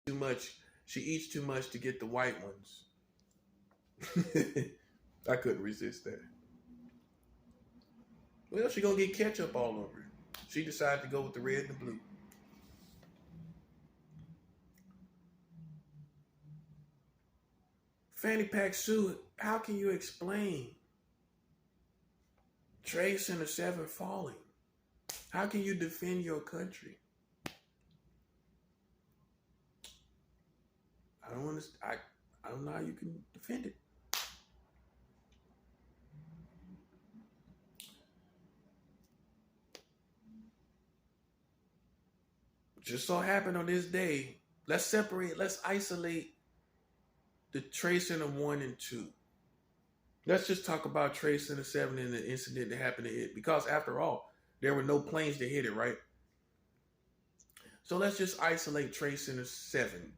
too much. She eats too much to get the white ones. I couldn't resist that. Well, she gonna get ketchup all over it. She decided to go with the red and the blue. Fanny Pack Sue, how can you explain Trade Center 7 falling? How can you defend your country? I don't understand. I don't know how you can defend it. Just so happened on this day, let's isolate the Trade Center 1 and 2. Let's just talk about Trade Center 7 and the incident that happened to it. Because after all, there were no planes that hit it, right? So let's just isolate Trade Center 7.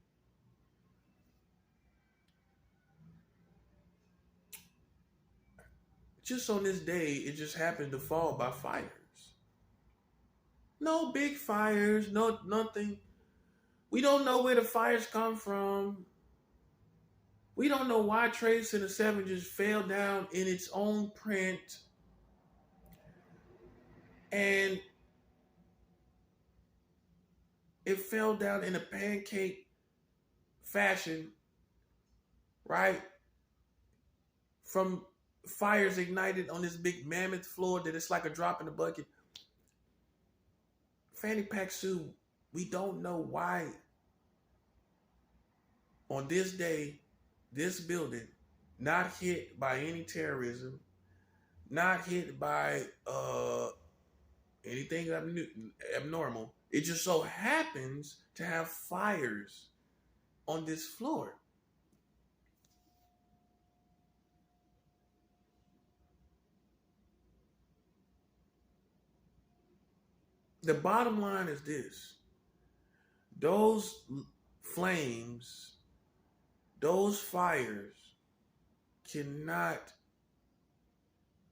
Just on this day, it just happened to fall by fires. No big fires, no nothing. We don't know where the fires come from. We don't know why Trade Center 7 just fell down in its own print. And it fell down in a pancake fashion, right? From fires ignited on this big mammoth floor that it's like a drop in the bucket. Fanny Pack Sue, we don't know why on this day, this building, not hit by any terrorism, not hit by anything abnormal. It just so happens to have fires on this floor. The bottom line is this. Those flames, those fires cannot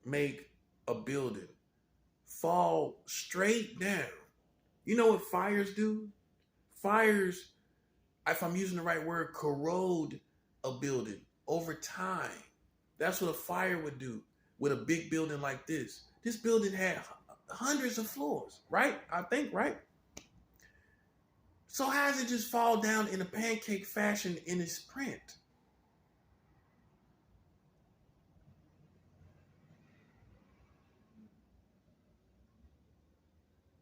make a building fall straight down. You know what fires do? Fires, if I'm using the right word, corrode a building over time. That's what a fire would do with a big building like this. This building had hundreds of floors, right? I think, right? So how does it just fall down in a pancake fashion in its print?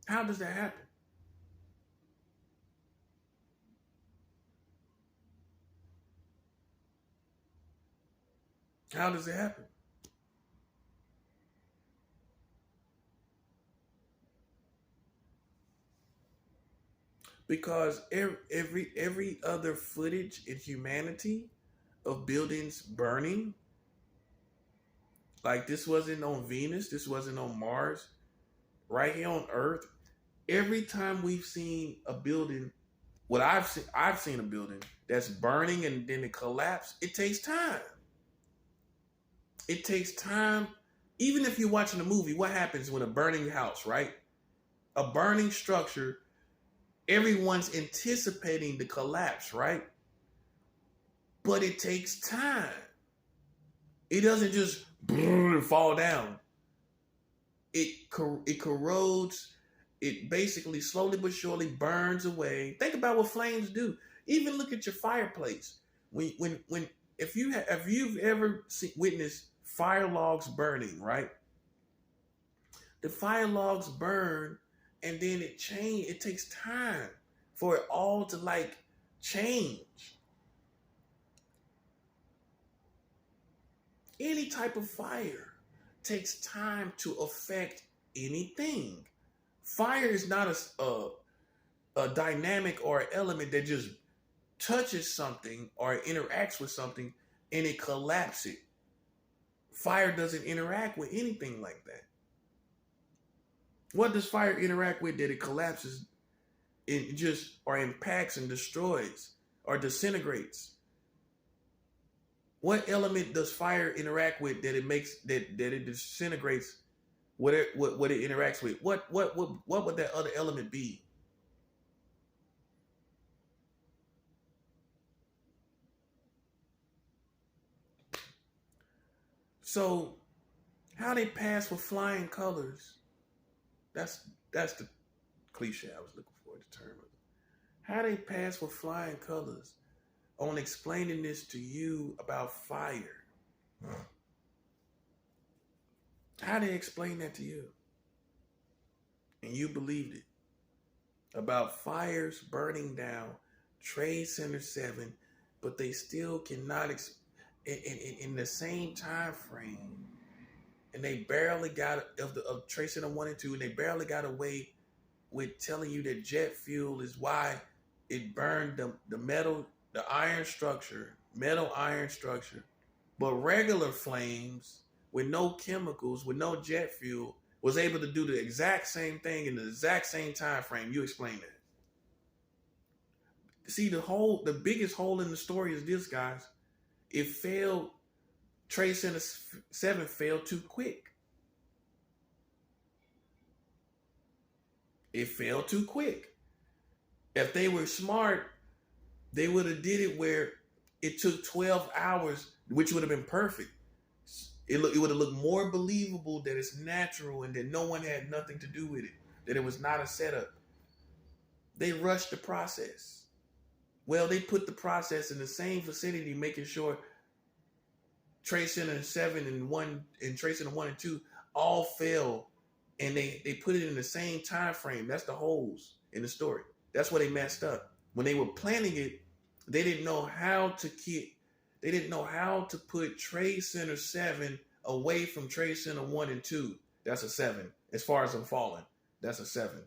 How does that happen? How does it happen? Because every other footage in humanity of buildings burning, like this wasn't on Venus, this wasn't on Mars, right here on Earth. Every time we've seen a building, what I've seen a building that's burning and then it collapses. It takes time. It takes time. Even if you're watching a movie, what happens when a burning house, right? A burning structure, everyone's anticipating the collapse, right? But it takes time. It doesn't just fall down. It corrodes. It basically slowly but surely burns away. Think about what flames do. Even look at your fireplace. When if you've ever witnessed fire logs burning, right? The fire logs burn, and then it takes time for it all to like change. Any type of fire takes time to affect anything. Fire is not a dynamic or an element that just touches something or interacts with something and it collapses it. Fire doesn't interact with anything like that. What does fire interact with that it collapses? It just or impacts and destroys or disintegrates. What element does fire interact with that it makes that it disintegrates what it interacts with? What would that other element be? So how they pass with flying colors? That's the cliche I was looking for, the term. How they pass with flying colors on explaining this to you about fire? How they explain that to you? And you believed it. About fires burning down Trade Center 7, but they still cannot, in the same time frame, and they barely got, of Trade Center 1 and 2, and they barely got away with telling you that jet fuel is why it burned the metal, the metal iron structure. But regular flames with no chemicals, with no jet fuel, was able to do the exact same thing in the exact same time frame. You explain that. See, the biggest hole in the story is this, guys. It failed. Trade Center 7 failed too quick. It failed too quick. If they were smart, they would have did it where it took 12 hours, which would have been perfect. It would have looked more believable that it's natural and that no one had nothing to do with it, that it was not a setup. They rushed the process. Well, they put the process in the same vicinity, making sure Trade Center 7 and 1 and Trade Center 1 and 2 all fell, and they put it in the same time frame. That's the holes in the story. That's where they messed up. When they were planning it, they didn't know how to put Trade Center 7 away from Trade Center 1 and 2. That's a 7. As far as I'm falling, that's a 7.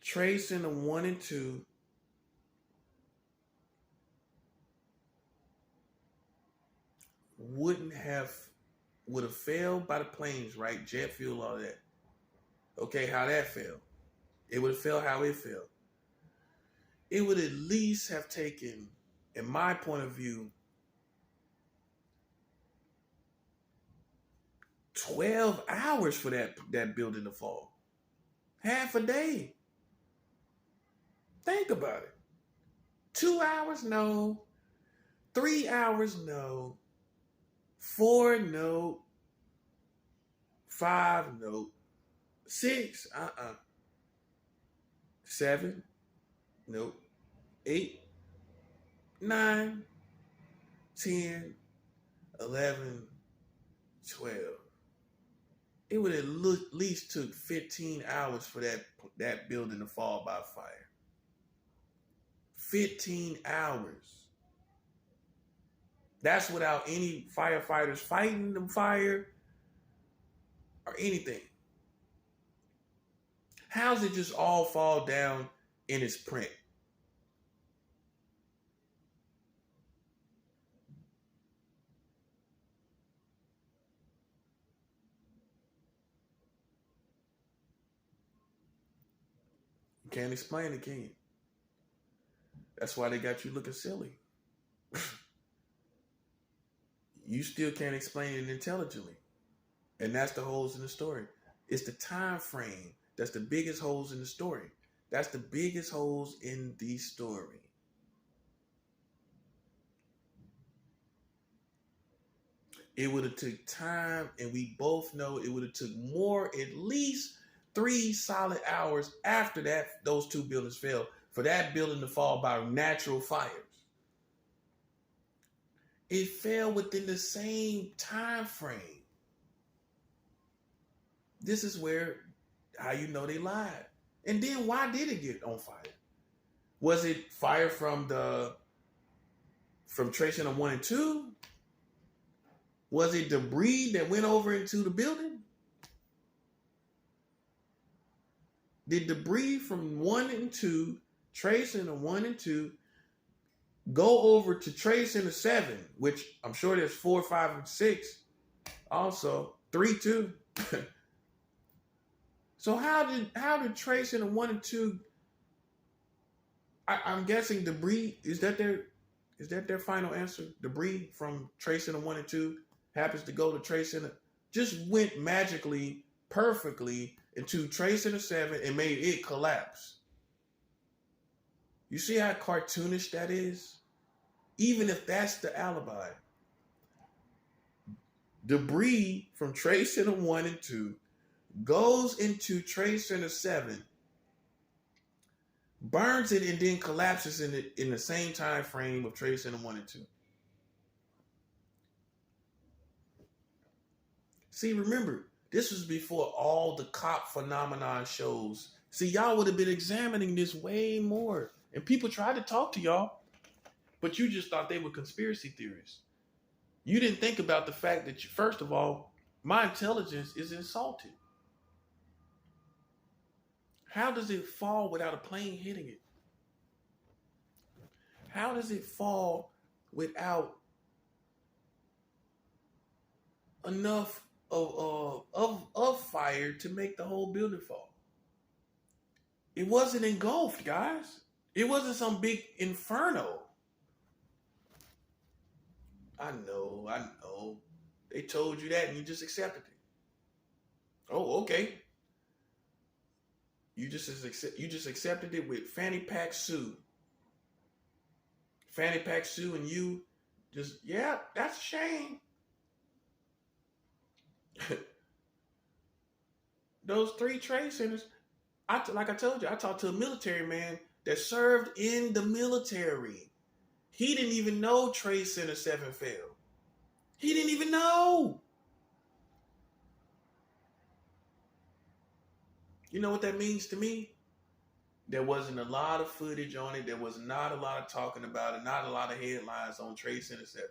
Trade Center 1 and 2 would have failed by the planes, right? Jet fuel, all that. Okay, how that failed? It would have failed how it failed. It would at least have taken, in my point of view, 12 hours for that building to fall. Half a day. Think about it. 2 hours, no. 3 hours, no. 4, no. 5, no. 6, 7, nope. 8, 9, 10, 11, 12. It would at least took 15 hours for that building to fall by fire. 15 hours. That's without any firefighters fighting the fire or anything. How's it just all fall down in its print? You can't explain it, can you? That's why they got you looking silly. You still can't explain it intelligently. And that's the holes in the story. It's the time frame that's the biggest holes in the story. That's the biggest holes in the story. It would have took time, and we both know it would have took more, at least 3 solid hours after that, those 2 buildings fell, for that building to fall by natural fires. It fell within the same time frame. This is how you know they lied. And then why did it get on fire? Was it fire from Trade Center 1 and 2? Was it debris that went over into the building? Did debris from 1 and 2, Trade Center 1 and 2, go over to Trade Center 7, which I'm sure there's 4, 5, and 6. Also, 3 too. So how did Trade Center 1 and 2? I'm guessing debris, is that their final answer? Debris from Trade Center 1 and 2 happens to go to Trade Center, just went magically, perfectly into Trade Center 7 and made it collapse. You see how cartoonish that is? Even if that's the alibi, debris from Trade Center 1 and 2 goes into Trade Center 7, burns it, and then collapses in the same time frame of Trade Center 1 and 2. See, remember, this was before all the cop phenomenon shows. See, y'all would have been examining this way more. And people tried to talk to y'all, but you just thought they were conspiracy theorists. You didn't think about the fact that, first of all, my intelligence is insulted. How does it fall without a plane hitting it? How does it fall without enough of fire to make the whole building fall? It wasn't engulfed, guys. It wasn't some big inferno. I know. They told you that and you just accepted it. Oh, okay. You just accepted it with Fanny Pack Sue. Fanny Pack Sue and you just, yeah, that's a shame. Those 3 trade centers, like I told you, I talked to a military man that served in the military. He didn't even know Trade Center 7 fell. He didn't even know. You know what that means to me? There wasn't a lot of footage on it. There was not a lot of talking about it. Not a lot of headlines on Trade Center 7.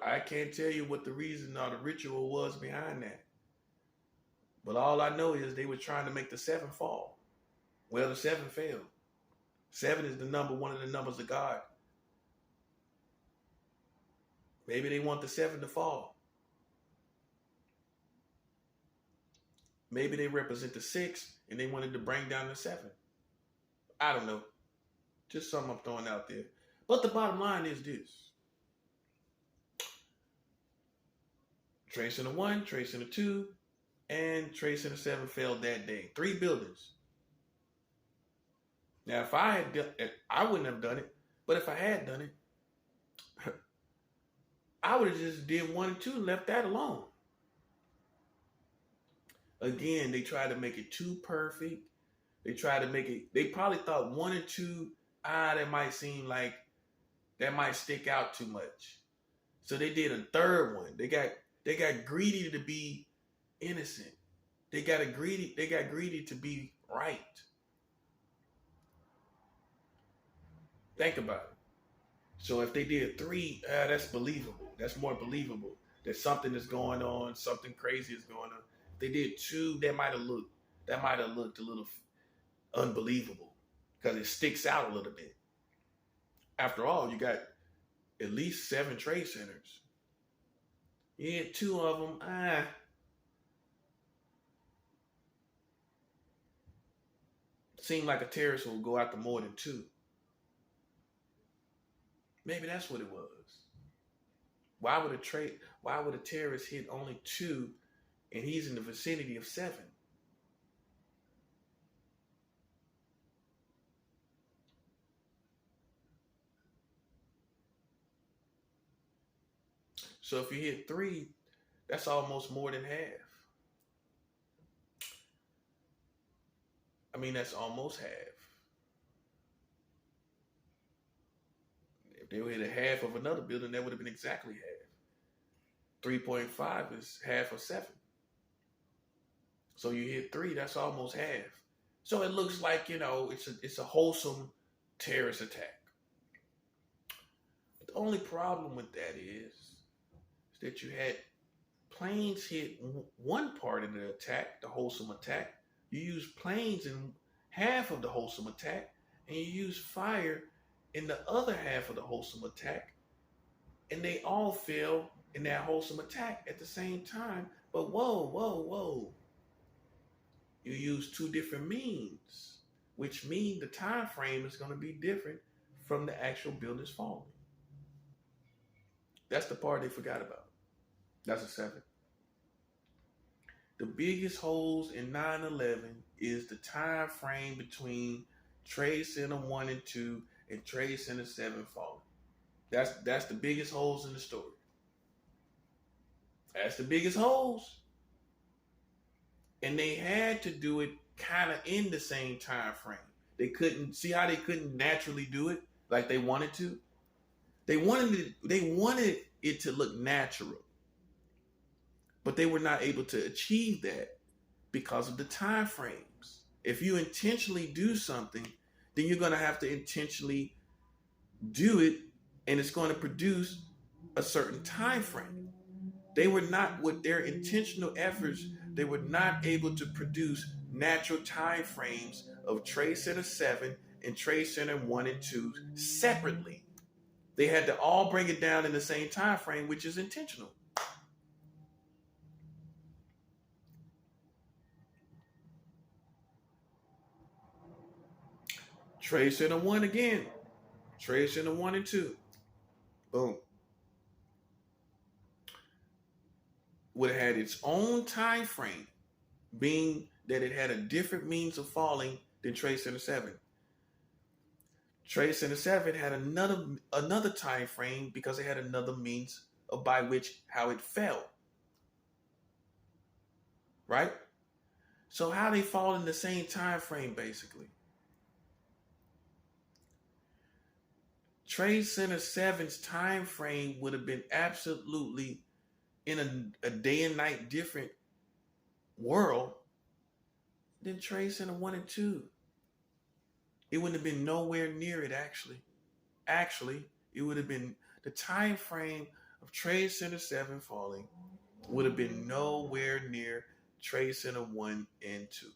I can't tell you what the reason or the ritual was behind that. But all I know is they were trying to make the 7 fall. Well, the 7 failed. 7 is the number, one of the numbers of God. Maybe they want the 7 to fall. Maybe they represent the 6 and they wanted to bring down the 7. I don't know. Just something I'm throwing out there. But the bottom line is this. Trade Center 1, Trade Center 2, and Trade Center 7 failed that day. 3 buildings. Now, if I had done it, I wouldn't have done it. But if I had done it, I would have just did 1 and 2 and left that alone. Again, they tried to make it too perfect. They tried to make it, they probably thought 1 and 2, that might seem like, that might stick out too much. So they did a 3rd one. They got greedy to be innocent. They got greedy to be right. Think about it. So if they did 3, that's believable. That's more believable that something is going on, something crazy is going on. If they did 2, that might have looked a little unbelievable because it sticks out a little bit. After all, you got at least 7 trade centers. You had 2 of them. Seemed like a terrorist will go after more than 2. Maybe that's what it was. Why would a terrorist hit only 2 and he's in the vicinity of 7? So if you hit 3, that's almost more than half. I mean, that's almost half. If they would hit a half of another building, that would have been exactly half. 3.5 is half of 7. So you hit 3, that's almost half. So it looks like, it's a wholesome terrorist attack. But the only problem with that is that you had planes hit one part of the attack, the wholesome attack. You use planes in half of the wholesome attack, and you use fire in the other half of the wholesome attack, and they all fail in that wholesome attack at the same time. But whoa. You use 2 different means, which mean the time frame is going to be different from the actual buildings falling. That's the part they forgot about. That's a 7. The biggest holes in 9/11 is the time frame between Trade Center 1 and 2 and Trade Center 7 falling. That's the biggest holes in the story. That's the biggest holes. And they had to do it kind of in the same time frame. They couldn't see how they couldn't naturally do it like they wanted to. They wanted it to look natural, but they were not able to achieve that because of the time frames. If you intentionally do something, then you're going to have to intentionally do it, and it's going to produce a certain time frame. They were not, with their intentional efforts, they were not able to produce natural time frames of Trade Center 7 and Trade Center 1 and 2 separately. They had to all bring it down in the same time frame, which is intentional. Trade Center 1 again. Trade Center 1 and 2. Boom. Would have had its own time frame, being that it had a different means of falling than Trade Center 7. Trade Center 7 had another time frame because it had another means of by which how it fell. Right? So how they fall in the same time frame basically. Trade Center 7's time frame would have been absolutely in a day and night different world than Trade Center 1 and 2. It wouldn't have been nowhere near it actually. Actually, it would have been the time frame of Trade Center 7 falling would have been nowhere near Trade Center 1 and 2.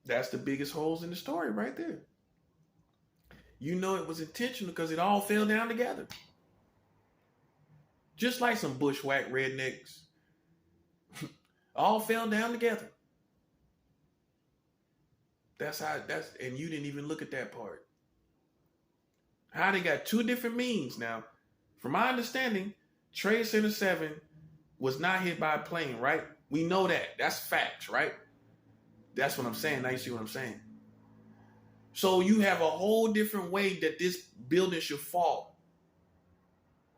That's the biggest holes in the story right there. You know it was intentional because it all fell down together. Just like some bushwhack rednecks. All fell down together. And you didn't even look at that part. How they got two different means. Now, from my understanding, Trade Center 7 was not hit by a plane, right? We know that. That's facts, right? That's what I'm saying. Now you see what I'm saying. So you have a whole different way that this building should fall.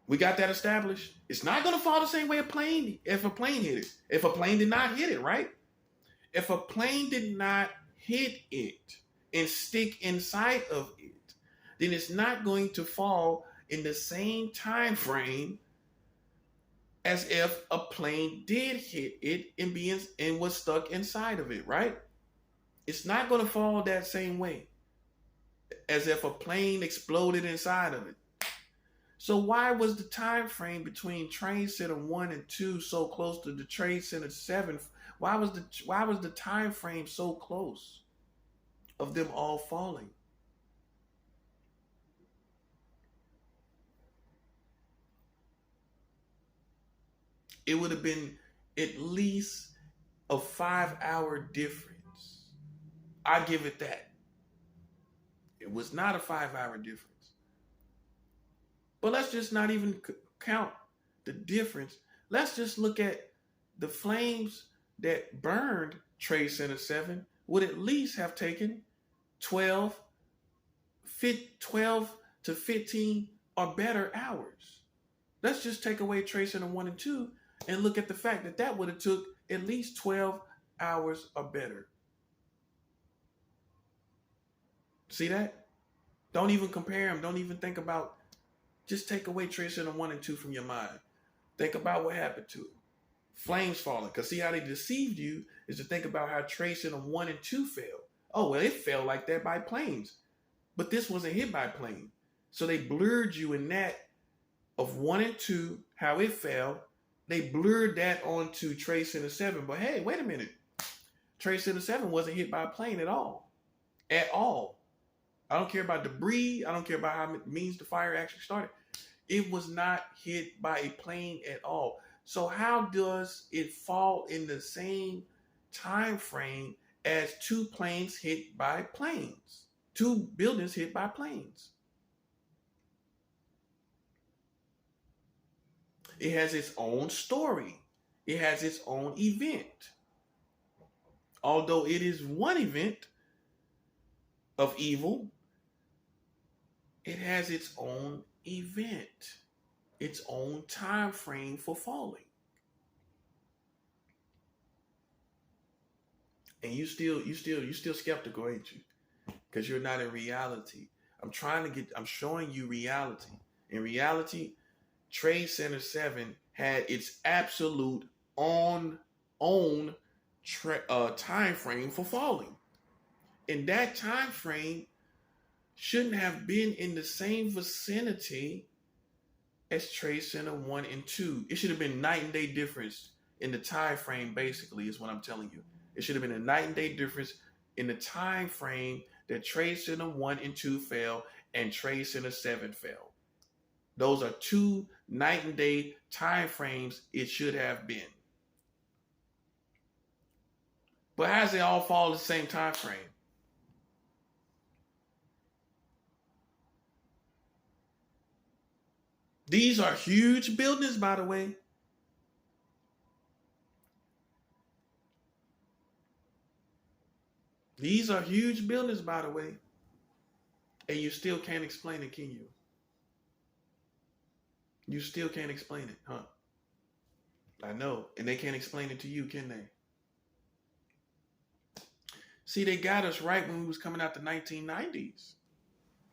We got that established. It's not going to fall the same way if a plane hit it. If a plane did not hit it, right? If a plane did not hit it and stick inside of it, then it's not going to fall in the same time frame as if a plane did hit it and was stuck inside of it, right? It's not going to fall that same way as if a plane exploded inside of it. So why was the time frame between Trade Center 1 and 2 so close to the Trade Center 7? Why was the time frame so close of them all falling? It would have been at least a 5-hour difference. I give it that. It was not a 5-hour difference. But let's just not even count the difference. Let's just look at the flames that burned Trade Center 7 would at least have taken 12 to 15 or better hours. Let's just take away Trade Center 1 and 2 and look at the fact that that would have took at least 12 hours or better. See that? Don't even compare them. Don't even think about. Just take away Trade Center 1 and 2 from your mind. Think about what happened to it. Flames falling. Because see how they deceived you is to think about how Trade Center 1 and 2 fell. Oh, well, it fell like that by planes. But this wasn't hit by a plane. So they blurred you in that of 1 and 2, how it fell. They blurred that onto Trade Center 7. But hey, wait a minute. Trade Center 7 wasn't hit by a plane at all. At all. I don't care about debris. I don't care about how it means the fire actually started. It was not hit by a plane at all. So how does it fall in the same time frame as two planes hit by planes? Two buildings hit by planes. It has its own story. It has its own event. Although it is one event of evil, it has its own event, its own time frame for falling. And you still skeptical, ain't you? Because you're not in reality. I'm showing you reality. In reality, Trade Center 7 had its absolute own time frame for falling. And that time frame shouldn't have been in the same vicinity as Trade Center 1 and 2. It should have been night and day difference in the time frame, basically, is what I'm telling you. It should have been a night and day difference in the time frame that Trade Center 1 and 2 fell and Trade Center 7 fell. Those are two night and day time frames it should have been. But how does it all fall at the same time frame? These are huge buildings, by the way. These are huge buildings, by the way. And you still can't explain it, can you? You still can't explain it, huh? I know. And they can't explain it to you, can they? See, they got us right when we was coming out the 1990s.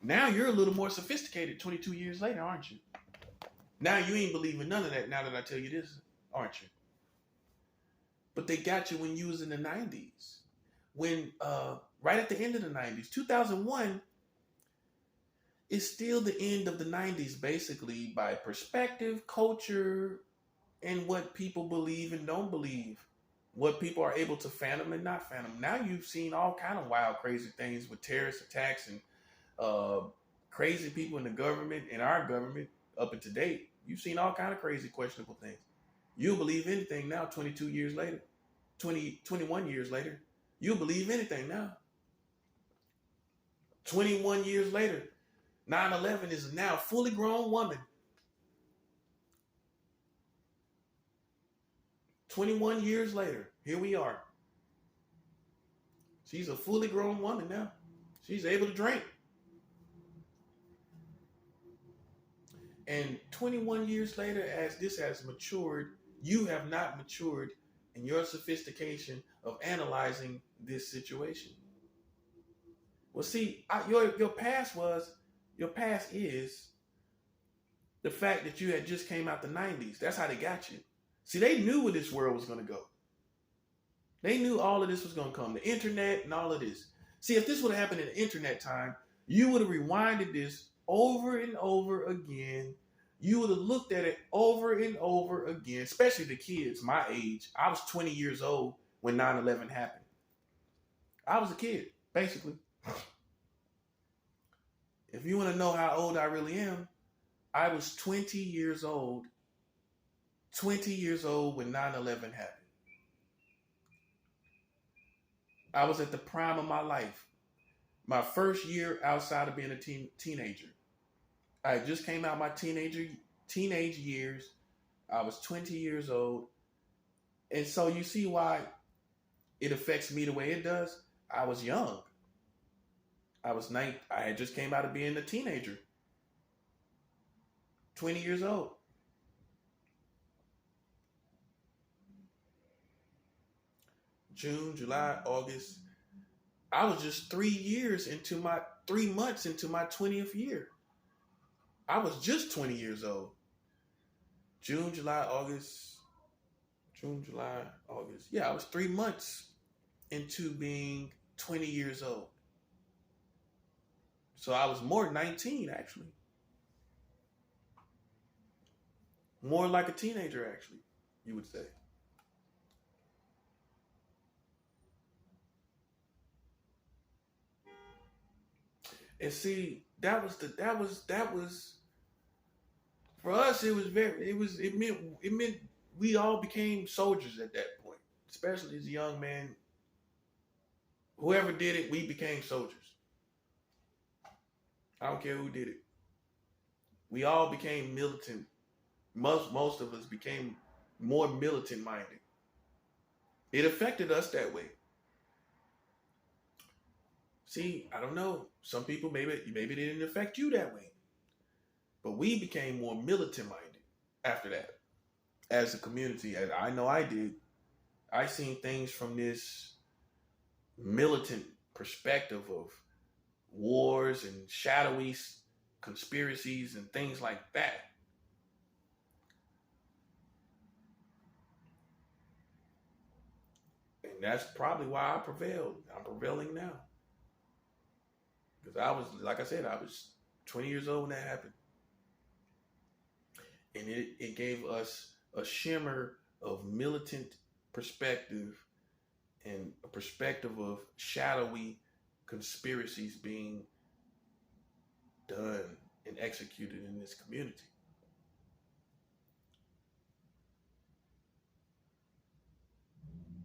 Now you're a little more sophisticated 22 years later, aren't you? Now you ain't believing none of that now that I tell you this, aren't you? But they got you when you was in the 90s. When right at the end of the 90s, 2001 is still the end of the 90s, basically, by perspective, culture, and what people believe and don't believe. What people are able to fathom and not fathom. Now you've seen all kind of wild, crazy things with terrorist attacks and crazy people in the government and our government up to date. You've seen all kind of crazy, questionable things. You'll believe anything now, 22 years later, 21 years later. You'll believe anything now. 21 years later, 9/11 is now a fully grown woman. 21 years later, here we are. She's a fully grown woman now. She's able to drink. And 21 years later, as this has matured, you have not matured in your sophistication of analyzing this situation. Well, see, your past is the fact that you had just came out the 90s. That's how they got you. See, they knew where this world was going to go. They knew all of this was going to come. The internet and all of this. See, if this would have happened in the internet time, you would have rewinded this over and over again. You would have looked at it over and over again, especially the kids my age. I was 20 years old when 9/11 happened. I was a kid, basically. If you want to know how old I really am, I was 20 years old. 20 years old when 9/11 happened. I was at the prime of my life. My first year outside of being a teenager. I just came out my teenage years. I was 20 years old. And so you see why it affects me the way it does. I was young. I had just came out of being a teenager. 20 years old. June, July, August. I was just 3 months into my 20th year. I was just 20 years old. June, July, August. June, July, August. Yeah, I was 3 months into being 20 years old. So I was more 19, actually. More like a teenager, actually, you would say. And see, that was for us. It meant we all became soldiers at that point, especially as a young man. Whoever did it, we became soldiers. I don't care who did it. We all became militant most of us became more militant minded. It affected us that way. See, I don't know. Some people maybe it didn't affect you that way, but we became more militant minded after that as a community. And I know I did. I seen things from this militant perspective of wars and shadowy conspiracies and things like that. And that's probably why I prevailed. I'm prevailing now. Because I was, like I said, I was 20 years old when that happened. And it gave us a shimmer of militant perspective and a perspective of shadowy conspiracies being done and executed in this community.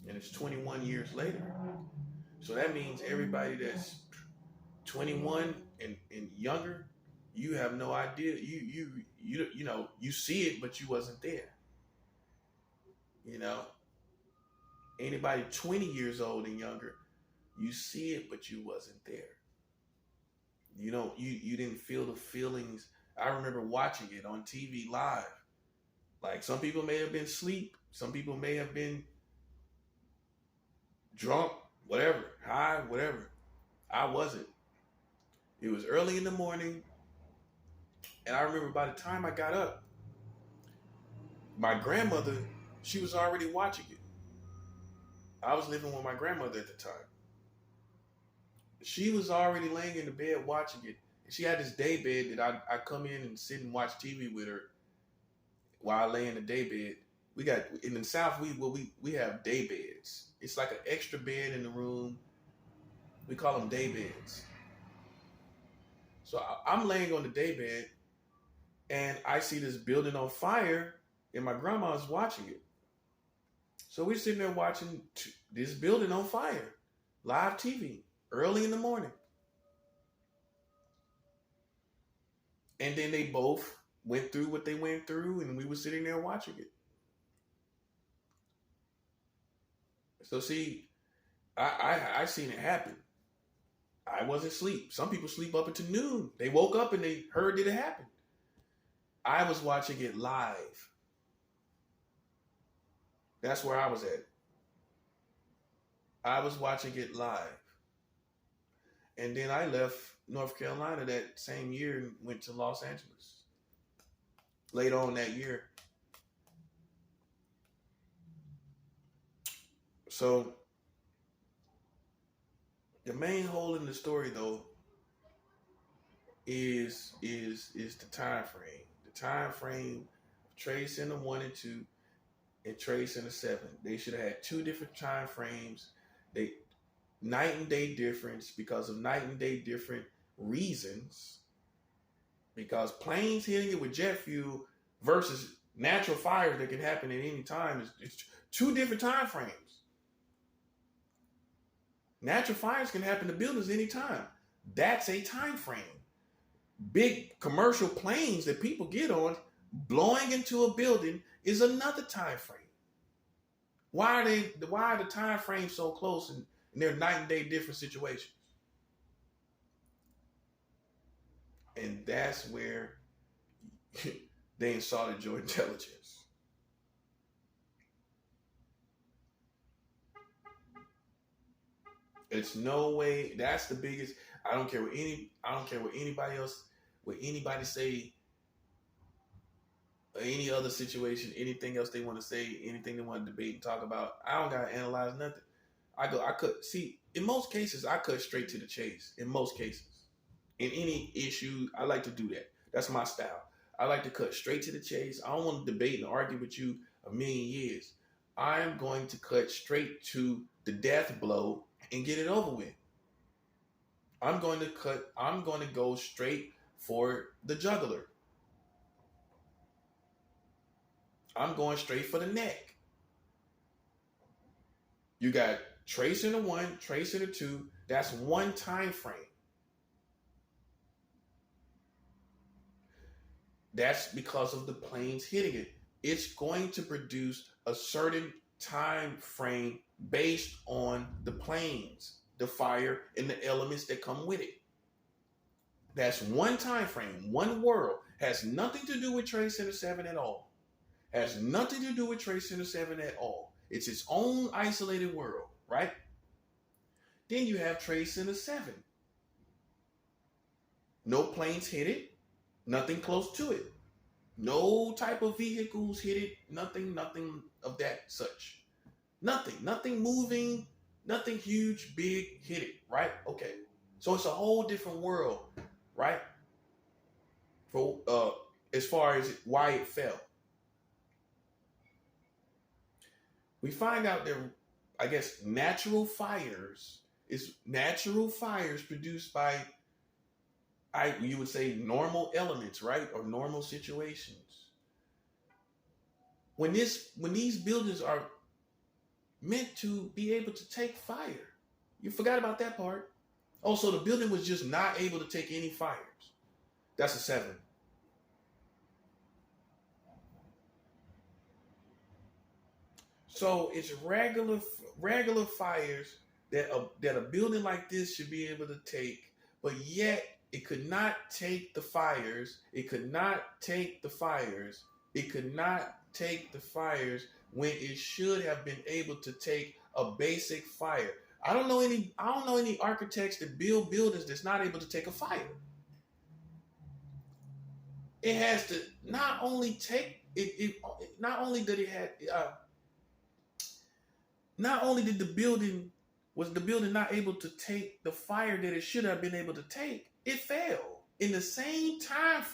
And it's 21 years later. So that means everybody that's 21 and younger, you have no idea. You know, you see it, but you wasn't there. You know, anybody 20 years old and younger, you see it, but you wasn't there. You didn't feel the feelings. I remember watching it on TV live. Like some people may have been asleep, some people may have been drunk, whatever, high, whatever. I wasn't. It was early in the morning, and I remember by the time I got up, my grandmother, she was already watching it. I was living with my grandmother at the time. She was already laying in the bed watching it. And she had this day bed that I come in and sit and watch TV with her while I lay in the day bed. We got in the South, we have day beds. It's like an extra bed in the room. We call them day beds. So I'm laying on the day bed, and I see this building on fire, and my grandma's watching it. So we're sitting there watching this building on fire, live TV, early in the morning. And then they both went through what they went through, and we were sitting there watching it. So see, I seen it happen. I wasn't asleep. Some people sleep up until noon. They woke up and they heard that it happened. I was watching it live. That's where I was at. I was watching it live. And then I left North Carolina that same year and went to Los Angeles. Later on that year. So the main hole in the story though is the time frame. The time frame of Trade Center 1 and 2 and Trade Center 7. They should have had two different time frames. They night and day difference because of night and day different reasons. Because planes hitting it with jet fuel versus natural fires that can happen at any time is two different time frames. Natural fires can happen to buildings anytime. That's a time frame. Big commercial planes that people get on blowing into a building is another time frame. Why are the time frames so close and they're night and day different situations? And that's where they insulted your intelligence. It's no way. That's the biggest. I don't care what anybody else, what anybody say, or any other situation, anything else they want to say, anything they want to debate and talk about. I don't gotta analyze nothing. I cut. See, in most cases, I cut straight to the chase. In most cases, in any issue, I like to do that. That's my style. I like to cut straight to the chase. I don't want to debate and argue with you a million years. I am going to cut straight to the death blow and get it over with. I'm going to go straight for the jugular. I'm going straight for the neck. You got Trade Center 1, Trade Center 2. That's one time frame. That's because of the planes hitting it. It's going to produce a certain time frame based on the planes, the fire, and the elements that come with it. That's one time frame, one world. Has nothing to do with Trade Center 7 at all. Has nothing to do with Trade Center 7 at all. It's its own isolated world, right? Then you have Trade Center 7. No planes hit it, nothing close to it. No type of vehicles hit it, nothing of that such. Nothing moving, nothing huge, big hit it, right? Okay. So it's a whole different world, right? For as far as why it fell. We find out that, I guess, natural fires produced by, you would say, normal elements, right? Or normal situations. When these buildings are meant to be able to take fire. You forgot about that part. Oh, so the building was just not able to take any fires. That's a 7. So it's regular fires that a building like this should be able to take, but yet it could not take the fires. It could not take the fires. It could not take the fires when it should have been able to take a basic fire. I don't know any architects that build buildings that's not able to take a fire. It has to not only take it. Not only did it have. Not only did the building not able to take the fire that it should have been able to take, it fell in the same time